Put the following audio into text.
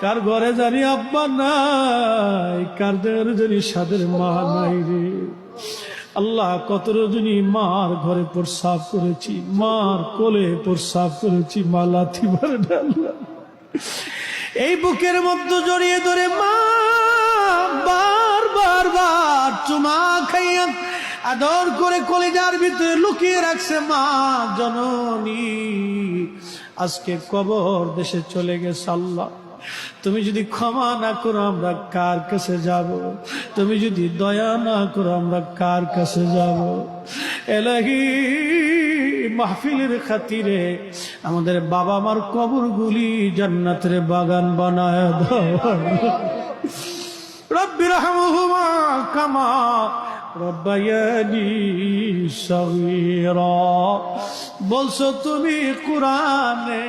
কার ঘরে জানি আব্বা নাই, কার ঘরে জানি সাদের মা নাই রে আল্লাহ। কত রজনী মার ঘরে প্রস্রাব করেছি, মার কোলে প্রস্রাব করেছি, মা লাথি মারে আল্লাহ। এই বুকের মধ্যে জড়িয়ে ধরে মা বার বার বার চুমা খাইয়া আদর করে কলিজার ভিতরে লুকিয়ে রাখছে মা জননী। আজকে কবর দেশে চলে গেছে আল্লাহ। তুমি যদি ক্ষমা না করো আমরা কার কাছে যাব? তুমি যদি দয়া না করো আমরা কার কাছে যাব? এলাহি মাহফিলের খাতিরে আমাদের বাবা মার কবরগুলি জান্নাতের বাগান বানায় দাও। রব্বির রহমহুমা কামা রব্বায়ানি সগীরা। বলছো তুমি কোরআনে